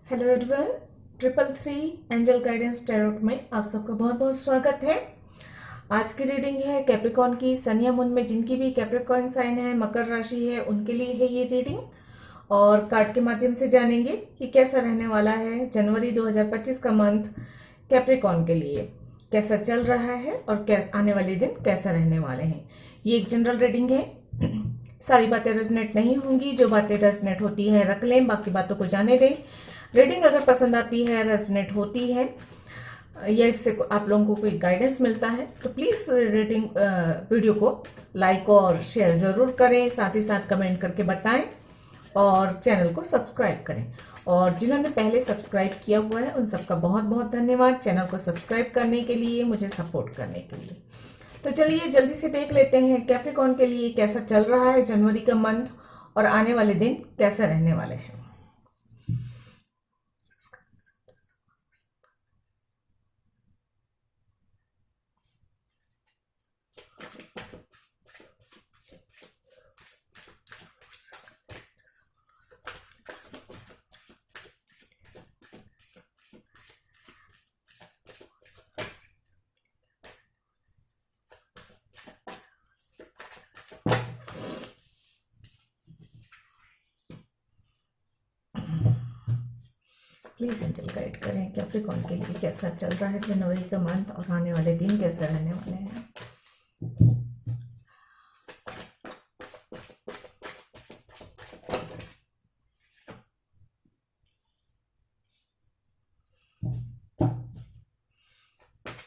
Hello everyone, triple three angel guidance tarot में आप सबका बहुत बहुत स्वागत है। आज की रीडिंग है कैप्रिकॉर्न की। सन या मून में जिनकी भी कैप्रिकॉर्न साइन है, मकर राशि है, उनके लिए है ये रीडिंग। और कार्ड के माध्यम से जानेंगे कि कैसा रहने वाला है जनवरी 2025 का मंथ कैप्रिकॉर्न के लिए, कैसा चल रहा है और आने वाले दिन कैसा रहने वाले हैं। ये एक जनरल रीडिंग है। सारी बातें रेजोनेट नहीं होंगी, जो बातें रेजोनेट होती है रख लें, बाकी बातों को जाने दें। रीडिंग अगर पसंद आती है, रेजोनेट होती है या इससे आप लोगों को कोई गाइडेंस मिलता है तो प्लीज रीडिंग वीडियो को लाइक और शेयर जरूर करें, साथ ही साथ कमेंट करके बताएं और चैनल को सब्सक्राइब करें। और जिन्होंने पहले सब्सक्राइब किया हुआ है उन सबका बहुत बहुत धन्यवाद चैनल को सब्सक्राइब करने के लिए, मुझे सपोर्ट करने के लिए। तो चलिए जल्दी से देख लेते हैं कैप्रिकॉर्न के लिए कैसा चल रहा है जनवरी का मंथ और आने वाले दिन कैसे रहने वाले हैं। प्लीज एंजल गाइड करें कैप्रिकॉर्न के लिए कैसा चल रहा है जनवरी का मंथ और आने वाले दिन कैसे रहने वाले हैं।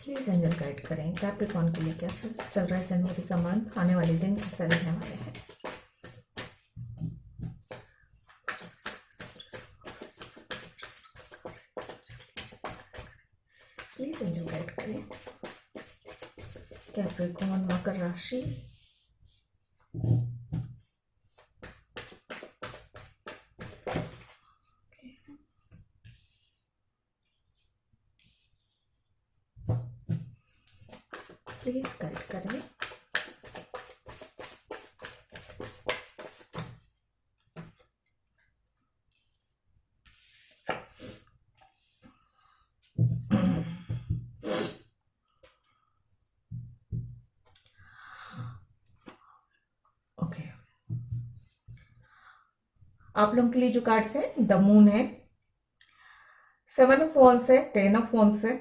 प्लीज एंजल गाइड करें कैप्रिकॉर्न के लिए कैसे चल रहा है जनवरी का मंथ, आने वाले दिन कैसे रहने वाले हैं। प्लीज एंजल गाइड करें कैप्रिकॉर्न मकर राशि, प्लीज गाइड करें ओके। आप लोगों के लिए जो कार्ड्स है, द मून है, 7 ऑफ वॉन्ड्स है, 10 ऑफ वॉन्ड्स है,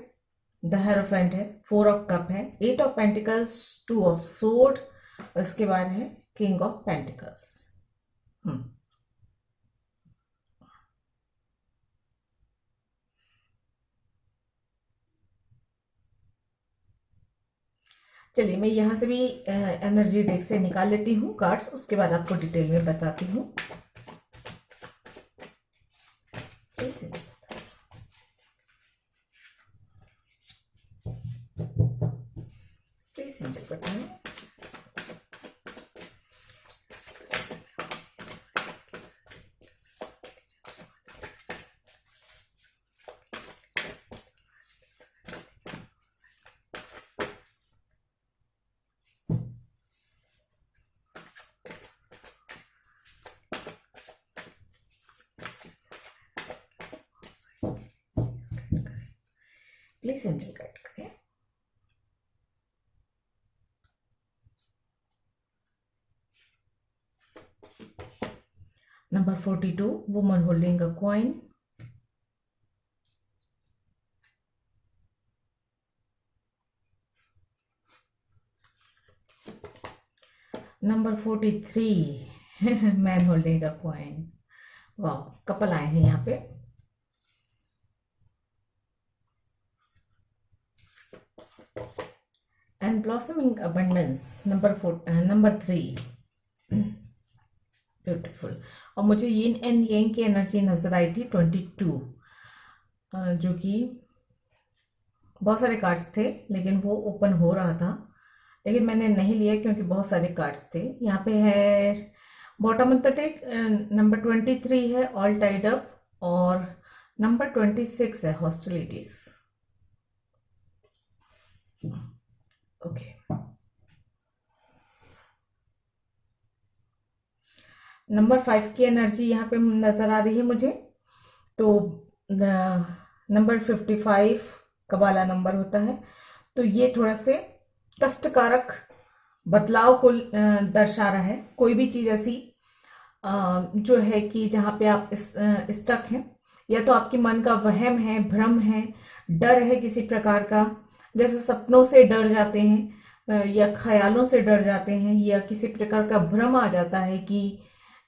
द हेरोफेंट है, 4 ऑफ कप है, 8 ऑफ पेंटिकल्स, 2 ऑफ सोर्ड, उसके बाद है किंग ऑफ पेंटिकल्स। चलिए मैं यहां से भी एनर्जी डेक से निकाल लेती हूँ कार्ड्स, उसके बाद आपको डिटेल में बताती हूँ। प्लीज एंजल बताएं। प्लीज एंजल गाइड करें। Number 42, woman holding a coin. Number 43, man holding a coin. वाह, कपल आए हैं यहाँ पे। And blossoming abundance, number 3, beautiful. और मुझे यिन एंड यांग की एनर्जी नजर आई थी 22, जो कि बहुत सारे कार्ड्स थे लेकिन वो ओपन हो रहा था, लेकिन मैंने नहीं लिया क्योंकि बहुत सारे कार्ड्स थे। यहाँ पे है bottom of the deck, number 23 है ऑल टाइड अप और नंबर 26 है हॉस्टिलिटीज। ओके, नंबर 5 की एनर्जी यहाँ पे नजर आ रही है मुझे। तो नंबर 55 का वाला नंबर होता है। तो ये थोड़ा से कष्टकारक बदलाव को दर्शा रहा है। कोई भी चीज ऐसी जो है कि जहाँ पे आप स्टक हैं, या तो आपके मन का वहम है, भ्रम है, डर है किसी प्रकार का, जैसे सपनों से डर जाते हैं या ख्यालों से डर जाते हैं, या किसी प्रकार का भ्रम आ जाता है कि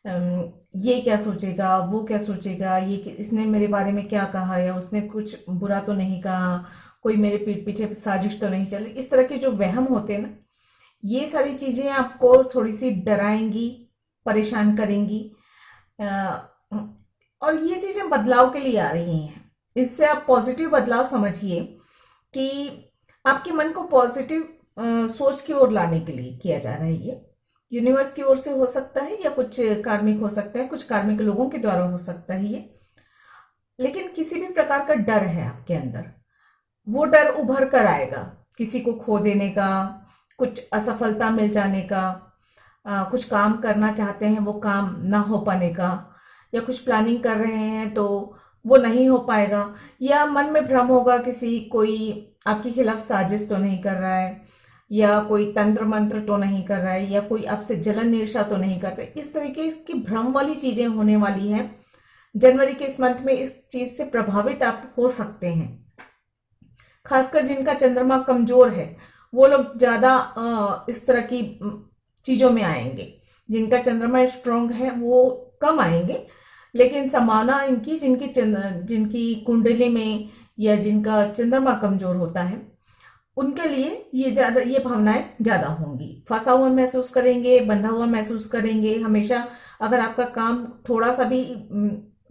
ये क्या सोचेगा, वो क्या सोचेगा, ये इसने मेरे बारे में क्या कहा, या उसने कुछ बुरा तो नहीं कहा, कोई मेरे पीठ पीछे साजिश तो नहीं चल रही। इस तरह के जो वहम होते हैं ना, ये सारी चीजें आपको थोड़ी सी डराएंगी, परेशान करेंगी। और ये चीजें बदलाव के लिए आ रही हैं। इससे आप पॉजिटिव बदलाव समझिए कि आपके मन को पॉजिटिव सोच की ओर लाने के लिए किया जा रहा है। ये यूनिवर्स की ओर से हो सकता है, या कुछ कार्मिक हो सकता है, कुछ कार्मिक लोगों के द्वारा हो सकता है ये। लेकिन किसी भी प्रकार का डर है आपके अंदर, वो डर उभर कर आएगा। किसी को खो देने का, कुछ असफलता मिल जाने का, कुछ काम करना चाहते हैं वो काम ना हो पाने का, या कुछ प्लानिंग कर रहे हैं तो वो नहीं हो पाएगा, या मन में भ्रम होगा किसी कोई आपके खिलाफ साजिश तो नहीं कर रहा है, या कोई तंत्र मंत्र तो नहीं कर रहा है, या कोई आपसे जलन ईर्ष्या तो नहीं कर रहा। इस तरीके की भ्रम वाली चीजें होने वाली हैं। जनवरी के इस मंथ में इस चीज से प्रभावित आप हो सकते हैं। खासकर जिनका चंद्रमा कमजोर है वो लोग ज्यादा इस तरह की चीजों में आएंगे। जिनका चंद्रमा स्ट्रांग है वो कम आएंगे, लेकिन संभावना इनकी जिनकी कुंडली में या जिनका चंद्रमा कमजोर होता है उनके लिए ये भावनाएं ज्यादा होंगी। फंसा हुआ महसूस करेंगे, बंधा हुआ महसूस करेंगे हमेशा। अगर आपका काम थोड़ा सा भी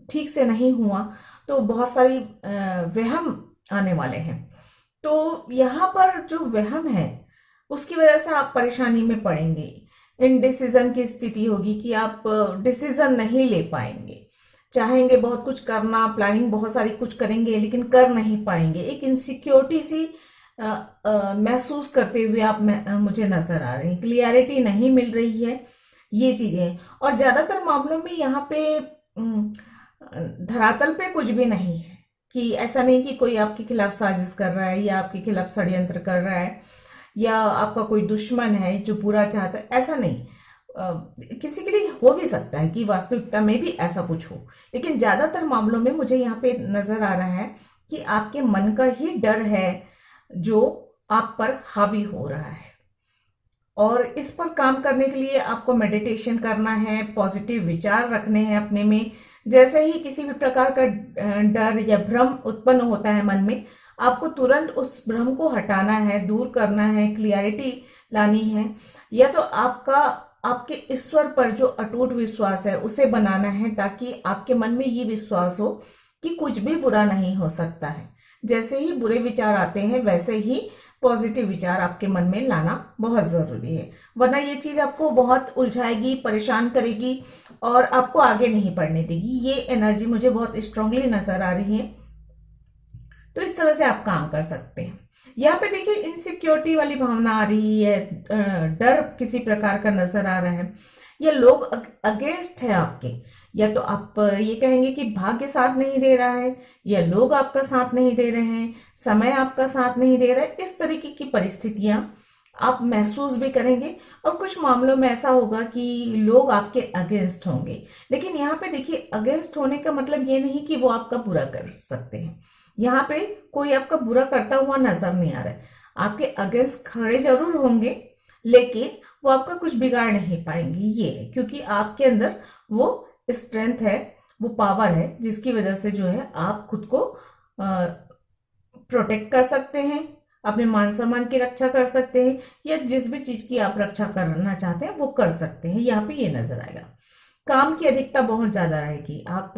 ठीक से नहीं हुआ तो बहुत सारी वहम आने वाले हैं। तो यहाँ पर जो वहम है उसकी वजह से आप परेशानी में पड़ेंगे। इनडिसीजन की स्थिति होगी कि आप डिसीजन नहीं ले पाएंगे। चाहेंगे बहुत कुछ करना, प्लानिंग बहुत सारी कुछ करेंगे, लेकिन कर नहीं पाएंगे। एक इनसिक्योरिटी सी महसूस करते हुए आप मुझे नजर आ रहे हैं। क्लियरिटी नहीं मिल रही है, ये चीजें। और ज्यादातर मामलों में यहाँ पे धरातल पे कुछ भी नहीं है। कि ऐसा नहीं कि कोई आपके खिलाफ साजिश कर रहा है, या आपके खिलाफ षड्यंत्र कर रहा है, या आपका कोई दुश्मन है जो बुरा चाहता है, ऐसा नहीं। किसी के लिए हो भी सकता है कि वास्तविकता में भी ऐसा कुछ हो, लेकिन ज्यादातर मामलों में मुझे यहाँ पे नजर आ रहा है कि आपके मन का ही डर है जो आप पर हावी हो रहा है। और इस पर काम करने के लिए आपको मेडिटेशन करना है, पॉजिटिव विचार रखने हैं अपने में। जैसे ही किसी भी प्रकार का डर या भ्रम उत्पन्न होता है मन में, आपको तुरंत उस भ्रम को हटाना है, दूर करना है, क्लियरिटी लानी है। या तो आपके ईश्वर पर जो अटूट विश्वास है उसे बनाना है, ताकि आपके मन में ये विश्वास हो कि कुछ भी बुरा नहीं हो सकता है। जैसे ही बुरे विचार आते हैं वैसे ही पॉजिटिव विचार आपके मन में लाना बहुत जरूरी है, वरना ये चीज आपको बहुत उलझाएगी, परेशान करेगी और आपको आगे नहीं बढ़ने देगी। ये एनर्जी मुझे बहुत स्ट्रांगली नजर आ रही है। तो इस तरह से आप काम कर सकते हैं। यहाँ पे देखिए इनसिक्योरिटी वाली भावना आ रही है, डर किसी प्रकार का नजर आ रहा है, या लोग अगेंस्ट है आपके। या तो आप ये कहेंगे कि भाग्य साथ नहीं दे रहा है, या लोग आपका साथ नहीं दे रहे हैं, समय आपका साथ नहीं दे रहा है। इस तरीके की परिस्थितियां आप महसूस भी करेंगे। और कुछ मामलों में ऐसा होगा कि लोग आपके अगेंस्ट होंगे। लेकिन यहाँ पे देखिए, अगेंस्ट होने का मतलब ये नहीं कि वो आपका बुरा कर सकते हैं। यहाँ पे कोई आपका बुरा करता हुआ नजर नहीं आ रहा है। आपके अगेंस्ट खड़े जरूर होंगे, लेकिन वो आपका कुछ बिगाड़ नहीं पाएंगे। ये है क्योंकि आपके अंदर वो स्ट्रेंथ है, वो पावर है, जिसकी वजह से जो है आप खुद को प्रोटेक्ट कर सकते हैं, अपने मान सम्मान की रक्षा कर सकते हैं, या जिस भी चीज की आप रक्षा करना चाहते हैं वो कर सकते हैं। यहाँ पे ये नजर आएगा। काम की अधिकता बहुत ज्यादा रहेगी। आप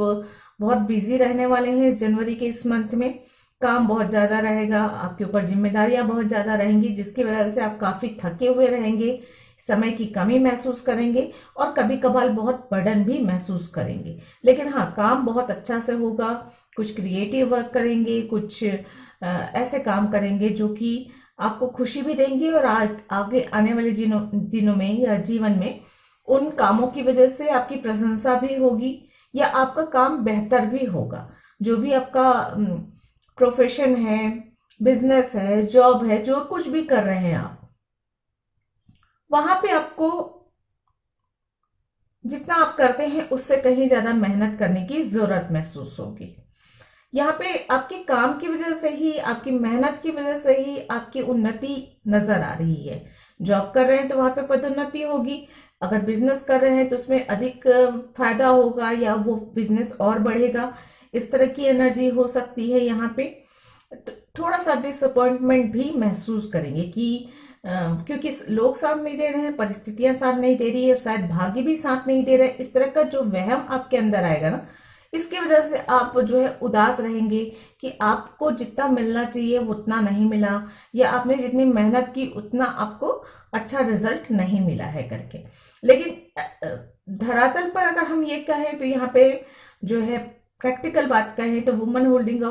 बहुत बिजी रहने वाले हैं इस जनवरी के इस मंथ में। काम बहुत ज्यादा रहेगा, आपके ऊपर जिम्मेदारियां बहुत ज्यादा रहेंगी, जिसकी वजह से आप काफी थके हुए रहेंगे, समय की कमी महसूस करेंगे, और कभी कभार बहुत बर्डन भी महसूस करेंगे। लेकिन हाँ, काम बहुत अच्छा से होगा। कुछ क्रिएटिव वर्क करेंगे, कुछ ऐसे काम करेंगे जो कि आपको खुशी भी देंगे, और आगे आने वाले दिनों में या जीवन में उन कामों की वजह से आपकी प्रशंसा भी होगी, या आपका काम बेहतर भी होगा। जो भी आपका प्रोफेशन है, बिजनेस है, जॉब है, जो कुछ भी कर रहे हैं आप, वहां पे आपको जितना आप करते हैं उससे कहीं ज्यादा मेहनत करने की जरूरत महसूस होगी। यहाँ पे आपके काम की वजह से ही, आपकी मेहनत की वजह से ही आपकी उन्नति नजर आ रही है। जॉब कर रहे हैं तो वहां पे पदोन्नति होगी, अगर बिजनेस कर रहे हैं तो उसमें अधिक फायदा होगा या वो बिजनेस और बढ़ेगा। इस तरह की एनर्जी हो सकती है यहाँ पे। तो थोड़ा सा डिसअपॉइंटमेंट भी महसूस करेंगे कि क्योंकि लोग साथ नहीं दे रहे हैं, परिस्थितियां साथ नहीं दे रही है, शायद भाग्य भी साथ नहीं दे रहे। इस तरह का जो वहम आपके अंदर आएगा ना, इसकी वजह से आप जो है उदास रहेंगे कि आपको जितना मिलना चाहिए वो उतना नहीं मिला, या आपने जितनी मेहनत की उतना आपको अच्छा रिजल्ट नहीं मिला है करके। लेकिन धरातल पर अगर हम ये कहें तो यहाँ पे जो है प्रैक्टिकल बात कहें तो वुमन होल्डिंग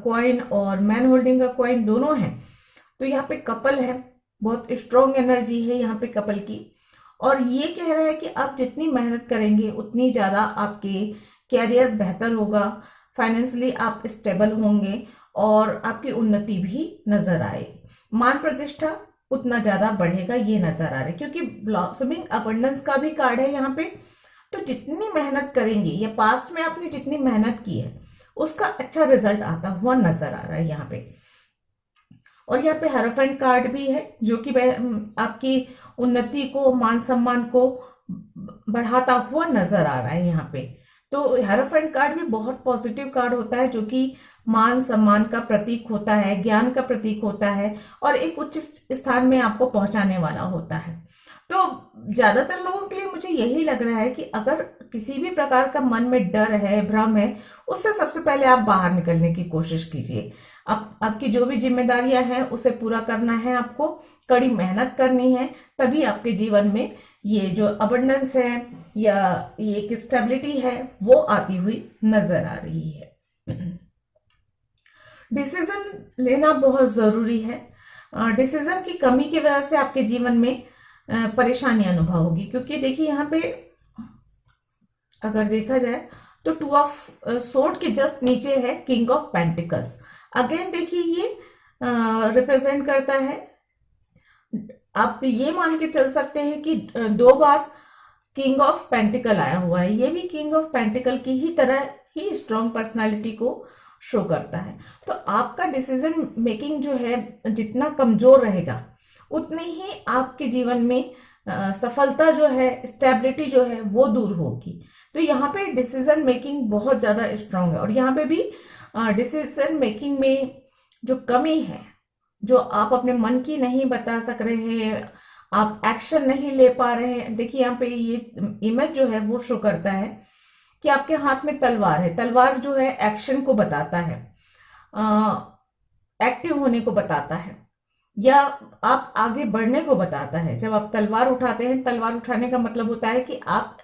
कॉइन और मैन होल्डिंग का कॉइन दोनों हैं। तो यहाँ पे कपल है, बहुत स्ट्रॉन्ग एनर्जी है यहाँ पे कपल की, और ये कह रहा है कि आप जितनी मेहनत करेंगे उतनी ज्यादा आपके कैरियर बेहतर होगा, फाइनेंशियली आप स्टेबल होंगे और आपकी उन्नति भी नजर आएगी। मान प्रतिष्ठा उतना ज्यादा बढ़ेगा ये नजर आ रहा है, क्योंकि ब्लॉसमिंग अबंडेंस का भी कार्ड है यहाँ पे। तो जितनी मेहनत करेंगे या पास्ट में आपने जितनी मेहनत की है उसका अच्छा रिजल्ट आता हुआ नजर आ रहा है यहाँ पे। और यहाँ पे हेरोफेंट कार्ड भी है जो कि आपकी उन्नति को, मान सम्मान को बढ़ाता हुआ नजर आ रहा है यहाँ पे। तो हेरोफेंट कार्ड भी बहुत पॉजिटिव कार्ड होता है, जो कि मान सम्मान का प्रतीक होता है, ज्ञान का प्रतीक होता है और एक उच्च स्थान में आपको पहुंचाने वाला होता है। तो ज्यादातर लोगों के लिए मुझे यही लग रहा है कि अगर किसी भी प्रकार का मन में डर है, भ्रम है, उससे सबसे पहले आप बाहर निकलने की कोशिश कीजिए। आपकी जो भी जिम्मेदारियां हैं उसे पूरा करना है, आपको कड़ी मेहनत करनी है, तभी आपके जीवन में ये जो अबंडेंस है या ये एक स्टेबिलिटी है वो आती हुई नजर आ रही है। डिसीजन लेना बहुत जरूरी है। डिसीजन की कमी की वजह से आपके जीवन में परेशानी अनुभव होगी, क्योंकि देखिए यहाँ पे अगर देखा जाए तो 2 ऑफ सोर्ड के जस्ट नीचे है किंग ऑफ पेंटिकल्स। अगेन देखिए ये रिप्रेजेंट करता है, आप ये मान के चल सकते हैं कि 2 बार किंग ऑफ पेंटिकल आया हुआ है। ये भी किंग ऑफ पेंटिकल की ही तरह ही स्ट्रॉन्ग पर्सनालिटी को शो करता है। तो आपका डिसीजन मेकिंग जो है जितना कमजोर रहेगा उतनी ही आपके जीवन में सफलता जो है, स्टेबिलिटी जो है वो दूर होगी। तो यहाँ पे डिसीजन मेकिंग बहुत ज्यादा स्ट्रांग है। और यहाँ पे भी डिसीजन मेकिंग में जो कमी है, जो आप अपने मन की नहीं बता सक रहे हैं, आप एक्शन नहीं ले पा रहे हैं। देखिए यहाँ पे ये इमेज जो है वो शो करता है कि आपके हाथ में तलवार है। तलवार जो है एक्शन को बताता है, एक्टिव होने को बताता है, या आप आगे बढ़ने को बताता है। जब आप तलवार उठाते हैं, तलवार उठाने का मतलब होता है कि आप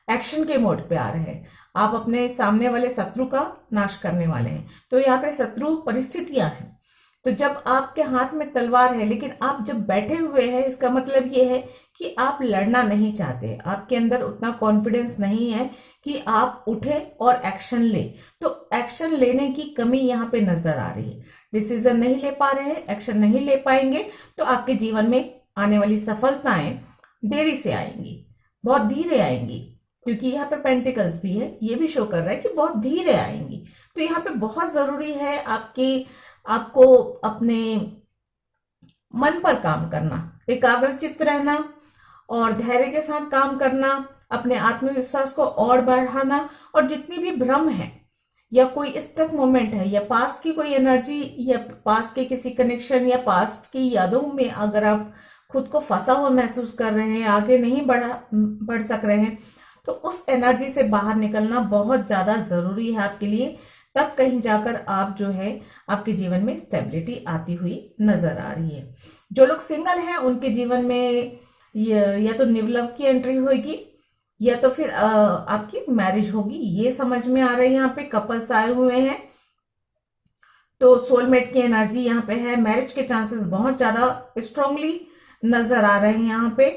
एक्शन के मोड पे आ रहे हैं, आप अपने सामने वाले शत्रु का नाश करने वाले हैं। तो यहाँ पे शत्रु परिस्थितियां हैं। तो जब आपके हाथ में तलवार है लेकिन आप जब बैठे हुए हैं, इसका मतलब ये है कि आप लड़ना नहीं चाहते, आपके अंदर उतना कॉन्फिडेंस नहीं है कि आप उठे और एक्शन ले। तो एक्शन लेने की कमी यहाँ पे नजर आ रही है। डिसीजन नहीं ले पा रहे हैं, एक्शन नहीं ले पाएंगे तो आपके जीवन में आने वाली सफलताएं देरी से आएंगी, बहुत धीरे आएंगी, क्योंकि यहाँ पे पेंटिकल्स भी है, ये भी शो कर रहा है कि बहुत धीरे आएंगी। तो यहाँ पे बहुत जरूरी है आपको अपने मन पर काम करना, एकाग्रचित्त रहना और धैर्य के साथ काम करना, अपने आत्मविश्वास को और बढ़ाना। और जितनी भी भ्रम है या कोई स्टक मोमेंट है या पास्ट की कोई एनर्जी या पास्ट के किसी कनेक्शन या पास्ट की यादों में अगर आप खुद को फंसा हुआ महसूस कर रहे हैं, आगे नहीं बढ़ सक रहे हैं, तो उस एनर्जी से बाहर निकलना बहुत ज्यादा जरूरी है आपके लिए। तब कहीं जाकर आप जो है आपके जीवन में स्टेबिलिटी आती हुई नजर आ रही है। जो लोग सिंगल हैं उनके जीवन में या तो न्यू लव की एंट्री होगी या तो फिर आपकी मैरिज होगी, ये समझ में आ रहा है। यहाँ पे कपल्स आए हुए हैं तो सोलमेट की एनर्जी यहाँ पे है। मैरिज के चांसेस बहुत ज्यादा स्ट्रांगली नजर आ रहे हैं। यहाँ पे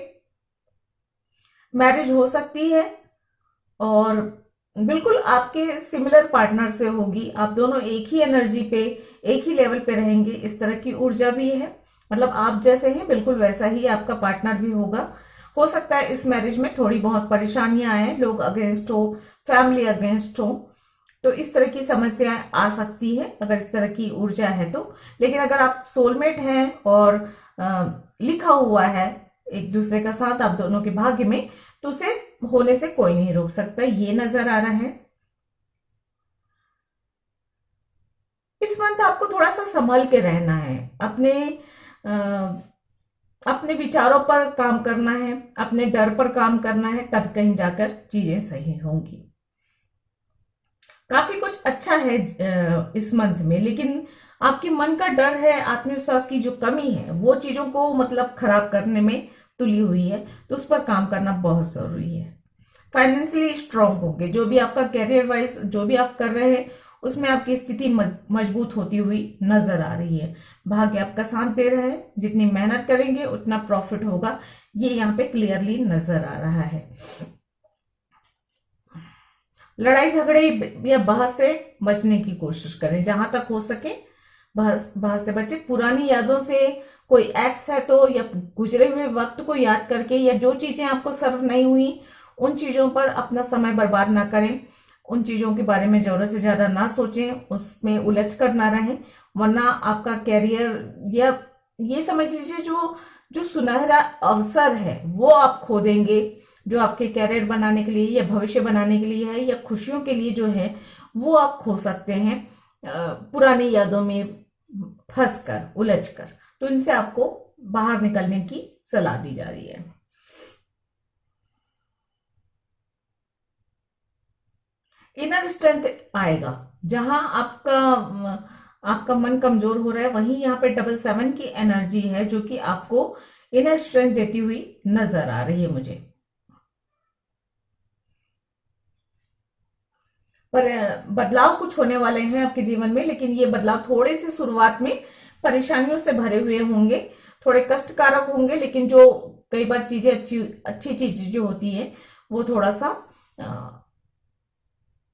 मैरिज हो सकती है और बिल्कुल आपके सिमिलर पार्टनर से होगी, आप दोनों एक ही एनर्जी पे, एक ही लेवल पे रहेंगे, इस तरह की ऊर्जा भी है। मतलब आप जैसे हैं बिल्कुल वैसा ही आपका पार्टनर भी होगा। हो सकता है इस मैरिज में थोड़ी बहुत परेशानियां आए, लोग अगेंस्ट हो, फैमिली अगेंस्ट हो, तो इस तरह की समस्याएं आ सकती है अगर इस तरह की ऊर्जा है तो। लेकिन अगर आप सोलमेट हैं और लिखा हुआ है एक दूसरे का साथ आप दोनों के भाग्य में, तो उसे होने से कोई नहीं रोक सकता, ये नजर आ रहा है। इस मंथ आपको थोड़ा सा संभल के रहना है, अपने अपने विचारों पर काम करना है, अपने डर पर काम करना है, तब कहीं जाकर चीजें सही होंगी। काफी कुछ अच्छा है इस मंथ में, लेकिन आपके मन का डर है, आत्मविश्वास की जो कमी है वो चीजों को मतलब खराब करने में तुली हुई है, तो उस पर काम करना बहुत जरूरी है। फाइनेंशियली स्ट्रांग होंगे, जो भी आपका कैरियर वाइज जो भी आप कर रहे हैं उसमें आपकी स्थिति मजबूत होती हुई नजर आ रही है। भाग्य आपका साथ दे रहा है, जितनी मेहनत करेंगे उतना प्रॉफिट होगा, ये यहाँ पे क्लियरली नजर आ रहा है। लड़ाई झगड़े या बहस से बचने की कोशिश करें, जहां तक हो सके बहस बहस से बचे। पुरानी यादों से कोई एक्स है तो, या गुजरे हुए वक्त को याद करके, या जो चीजें आपको सर्व नहीं हुई उन चीजों पर अपना समय बर्बाद ना करें, उन चीजों के बारे में जरूरत से ज्यादा ना सोचें, उसमें उलझ कर ना रहें, वरना आपका कैरियर या ये समझ लीजिए जो जो सुनहरा अवसर है वो आप खो देंगे, जो आपके कैरियर बनाने के लिए या भविष्य बनाने के लिए है या खुशियों के लिए जो है वो आप खो सकते हैं पुरानी यादों में फंस कर, उलझ कर। तो इनसे आपको बाहर निकलने की सलाह दी जा रही है। इनर स्ट्रेंथ आएगा, जहां आपका मन कमजोर हो रहा है, वहीं यहाँ पे डबल सेवन की एनर्जी है जो कि आपको इनर स्ट्रेंथ देती हुई नजर आ रही है मुझे। पर बदलाव कुछ होने वाले हैं आपके जीवन में, लेकिन ये बदलाव थोड़े से शुरुआत में परेशानियों से भरे हुए होंगे, थोड़े कष्टकारक होंगे, लेकिन जो कई बार चीजें अच्छी अच्छी चीज जो होती है वो थोड़ा सा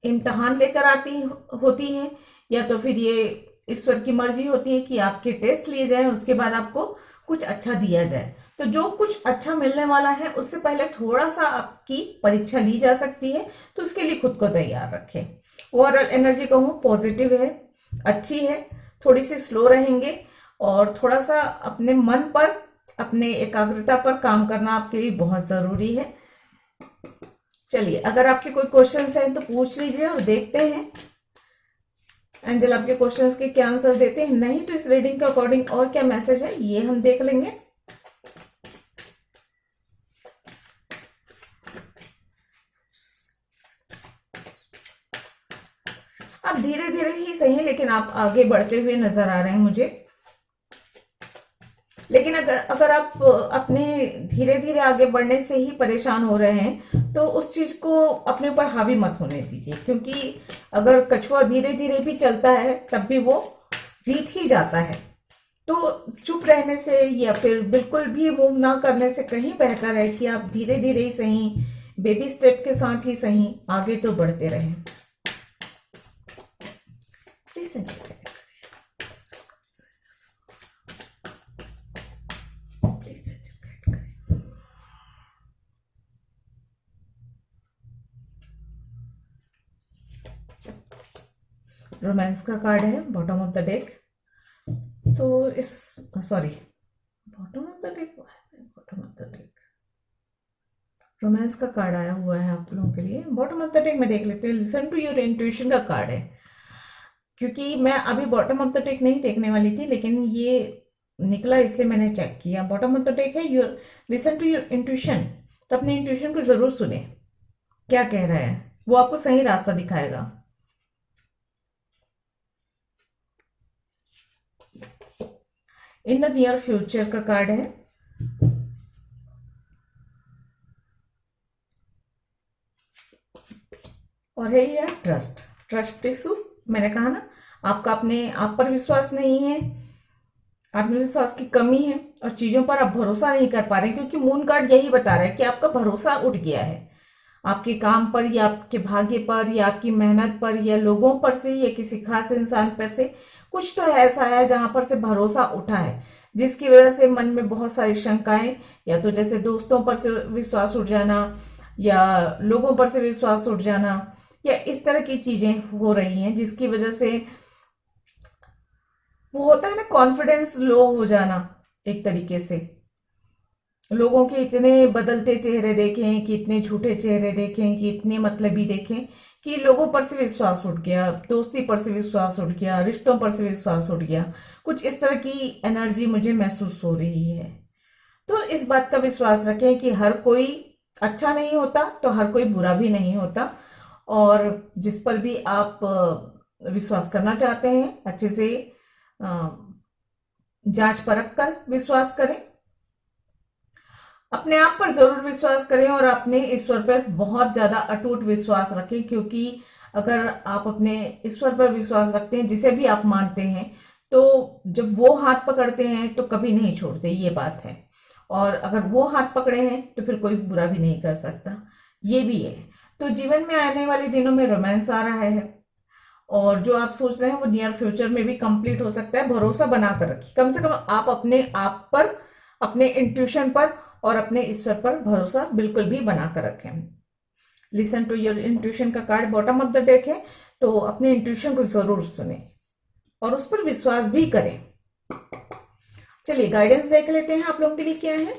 इम्तिहान लेकर आती होती हैं, या तो फिर ये ईश्वर की मर्जी होती है कि आपके टेस्ट लिए जाए, उसके बाद आपको कुछ अच्छा दिया जाए। तो जो कुछ अच्छा मिलने वाला है उससे पहले थोड़ा सा आपकी परीक्षा ली जा सकती है, तो उसके लिए खुद को तैयार रखें। ओवरऑल एनर्जी कहूँ पॉजिटिव है, अच्छी है, थोड़ी सी स्लो रहेंगे, और थोड़ा सा अपने मन पर, अपने एकाग्रता पर काम करना आपके लिए बहुत जरूरी है। चलिए, अगर आपके कोई क्वेश्चंस हैं तो पूछ लीजिए और देखते हैं एंजल आपके क्वेश्चंस के क्या आंसर देते हैं। नहीं तो इस रीडिंग के अकॉर्डिंग और क्या मैसेज है ये हम देख लेंगे। आप धीरे धीरे ही सही है, लेकिन आप आगे बढ़ते हुए नजर आ रहे हैं मुझे। लेकिन अगर आप अपने धीरे धीरे आगे बढ़ने से ही परेशान हो रहे हैं तो उस चीज को अपने ऊपर हावी मत होने दीजिए, क्योंकि अगर कछुआ धीरे धीरे भी चलता है तब भी वो जीत ही जाता है। तो चुप रहने से या फिर बिल्कुल भी मूव ना करने से कहीं बेहतर है कि आप धीरे धीरे ही सही, बेबी स्टेप के साथ ही सही आगे तो बढ़ते रहें। रोमांस का कार्ड है बॉटम ऑफ द डेक। तो इस sorry bottom of the deck, bottom of the deck romance का कार्ड आया हुआ है आप लोगों के लिए। बॉटम ऑफ द डेक में देख लेते हैं, लिसन टू योर इंट्यूशन का कार्ड है। क्योंकि मैं अभी बॉटम ऑफ द डेक नहीं देखने वाली थी, लेकिन ये निकला इसलिए मैंने चेक किया। बॉटम ऑफ द डेक है your listen to your intuition, तो अपने इंट्यूशन को जरूर सुने, क्या कह रहा है वो आपको सही रास्ता दिखाएगा। इन द नियर फ्यूचर का कार्ड है। और है ये ट्रस्ट, ट्रस्ट इशू। मैंने कहा ना, आपका अपने आप पर विश्वास नहीं है, आत्मविश्वास की कमी है, और चीजों पर आप भरोसा नहीं कर पा रहे, क्योंकि मून कार्ड यही बता रहा है कि आपका भरोसा उठ गया है, आपके काम पर या आपके भाग्य पर या आपकी मेहनत पर या लोगों पर से या किसी खास इंसान पर से कुछ तो ऐसा है जहां पर से भरोसा उठा है, जिसकी वजह से मन में बहुत सारी शंकाएं, या तो जैसे दोस्तों पर से विश्वास उठ जाना या लोगों पर से विश्वास उठ जाना, या इस तरह की चीजें हो रही हैं जिसकी वजह से वो होता है ना, कॉन्फिडेंस लो हो जाना। एक तरीके से लोगों के इतने बदलते चेहरे देखें, कि इतने झूठे चेहरे देखें, कि इतने मतलबी देखें, कि लोगों पर से विश्वास उठ गया, दोस्ती पर से विश्वास उठ गया, रिश्तों पर से विश्वास उठ गया। कुछ इस तरह की एनर्जी मुझे महसूस हो रही है। तो इस बात का विश्वास रखें कि हर कोई अच्छा नहीं होता तो हर कोई बुरा भी नहीं होता, और जिस पर भी आप विश्वास करना चाहते हैं अच्छे से जांच परख कर विश्वास करें। अपने आप पर जरूर विश्वास करें और अपने ईश्वर पर बहुत ज्यादा अटूट विश्वास रखें, क्योंकि अगर आप अपने ईश्वर पर विश्वास रखते हैं, जिसे भी आप मानते हैं, तो जब वो हाथ पकड़ते हैं तो कभी नहीं छोड़ते, ये बात है। और अगर वो हाथ पकड़े हैं तो फिर कोई बुरा भी नहीं कर सकता, ये भी है। तो जीवन में आने वाले दिनों में रोमांस आ रहा है, और जो आप सोच रहे हैं वो नियर फ्यूचर में भी कंप्लीट हो सकता है। भरोसा बनाकर रखिए, कम से कम आप अपने आप पर, अपने इंट्यूशन पर और अपने ईश्वर पर भरोसा बिल्कुल भी बनाकर रखें। लिसन टू योर इंट्यूशन का card bottom of the deck है, तो अपने इंट्यूशन को जरूर सुने और उस पर विश्वास भी करें। चलिए गाइडेंस देख लेते हैं आप लोगों के लिए क्या है।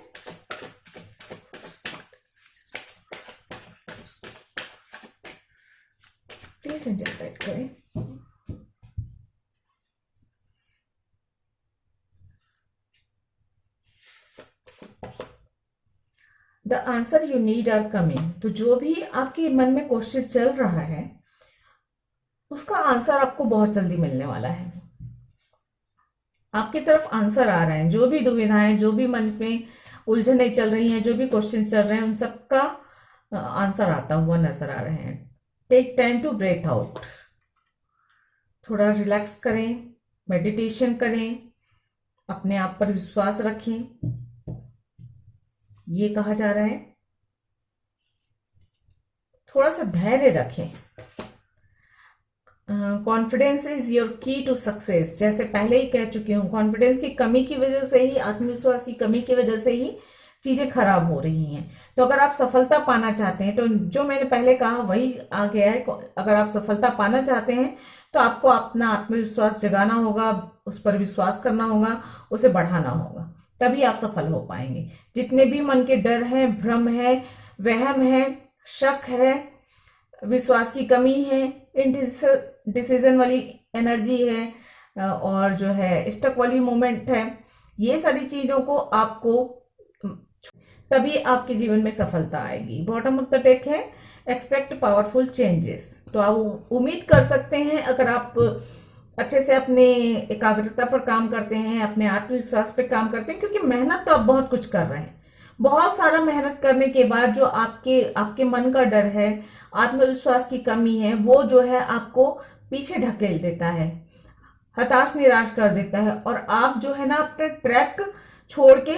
प्लीज एंजल गाइड करें। The answer you need are coming. तो जो भी आपके मन में क्वेश्चन चल रहा है उसका आंसर आपको बहुत जल्दी मिलने वाला है। आपकी तरफ आंसर आ रहे हैं, जो भी दुविधाएं, जो भी मन में उलझने चल रही हैं, जो भी क्वेश्चन चल रहे हैं, उन सबका आंसर आता हुआ नजर आ रहे हैं। Take time to breathe out, थोड़ा रिलैक्स करें, मेडिटेशन करें, अपने आप पर विश्वास रखें, ये कहा जा रहा है। थोड़ा सा धैर्य रखें। कॉन्फिडेंस इज योर की टू सक्सेस, जैसे पहले ही कह चुकी हूं, कॉन्फिडेंस की कमी की वजह से ही, आत्मविश्वास की कमी की वजह से ही चीजें खराब हो रही हैं। तो अगर आप सफलता पाना चाहते हैं, तो जो मैंने पहले कहा वही आ गया है। अगर आप सफलता पाना चाहते हैं तो आपको अपना आत्मविश्वास जगाना होगा, उस पर विश्वास करना होगा, उसे बढ़ाना होगा, तभी आप सफल हो पाएंगे। जितने भी मन के डर है, भ्रम है, वहम है, शक है, विश्वास की कमी है, डिसीजन वाली एनर्जी है, और जो है स्टक वाली मोमेंट है, ये सारी चीजों को आपको, तभी आपके जीवन में सफलता आएगी। बॉटम ऑफ द डेक है एक्सपेक्ट पावरफुल चेंजेस। तो आप उम्मीद कर सकते हैं, अगर आप अच्छे से अपने एकाग्रता पर काम करते हैं, अपने आत्मविश्वास पर काम करते हैं, क्योंकि मेहनत तो आप बहुत कुछ कर रहे हैं। बहुत सारा मेहनत करने के बाद जो आपके आपके मन का डर है, आत्मविश्वास की कमी है, वो जो है आपको पीछे ढकेल देता है, हताश निराश कर देता है, और आप जो है ना अपना ट्रैक छोड़ के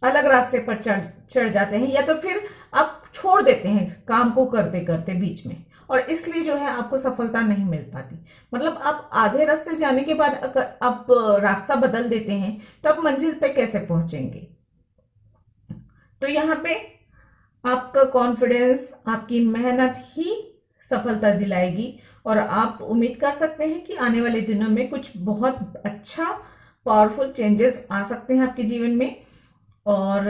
अलग रास्ते पर चढ़ जाते हैं, या तो फिर आप छोड़ देते हैं काम को करते करते बीच में, और इसलिए जो है आपको सफलता नहीं मिल पाती। मतलब आप आधे रास्ते जाने के बाद अगर आप रास्ता बदल देते हैं तो आप मंजिल पे कैसे पहुंचेंगे। तो यहाँ पे आपका कॉन्फिडेंस, आपकी मेहनत ही सफलता दिलाएगी, और आप उम्मीद कर सकते हैं कि आने वाले दिनों में कुछ बहुत अच्छा पावरफुल चेंजेस आ सकते हैं आपके जीवन में, और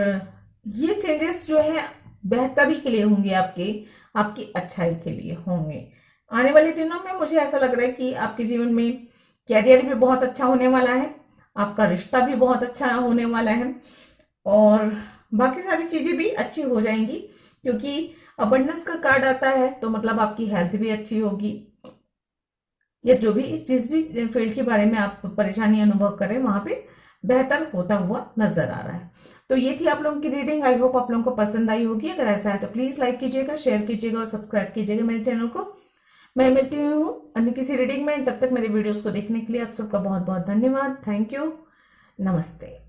ये चेंजेस जो है बेहतरी के लिए होंगे, आपकी अच्छाई के लिए होंगे। आने वाले दिनों में मुझे ऐसा लग रहा है कि आपके जीवन में कैरियर भी बहुत अच्छा होने वाला है, आपका रिश्ता भी बहुत अच्छा होने वाला है, और बाकी सारी चीजें भी अच्छी हो जाएंगी, क्योंकि अबंडेंस का कार्ड आता है तो मतलब आपकी हेल्थ भी अच्छी होगी, या जो भी जिस भी फील्ड के बारे में आप परेशानी अनुभव करें वहां पे बेहतर होता हुआ नजर आ रहा है। तो ये थी आप लोगों की रीडिंग। आई होप आप लोगों को पसंद आई होगी। अगर ऐसा है तो प्लीज लाइक कीजिएगा, शेयर कीजिएगा और सब्सक्राइब कीजिएगा मेरे चैनल को। मैं मिलती हूँ अन्य किसी रीडिंग में, तब तक मेरे वीडियोस को देखने के लिए आप सबका बहुत बहुत धन्यवाद। थैंक यू, नमस्ते।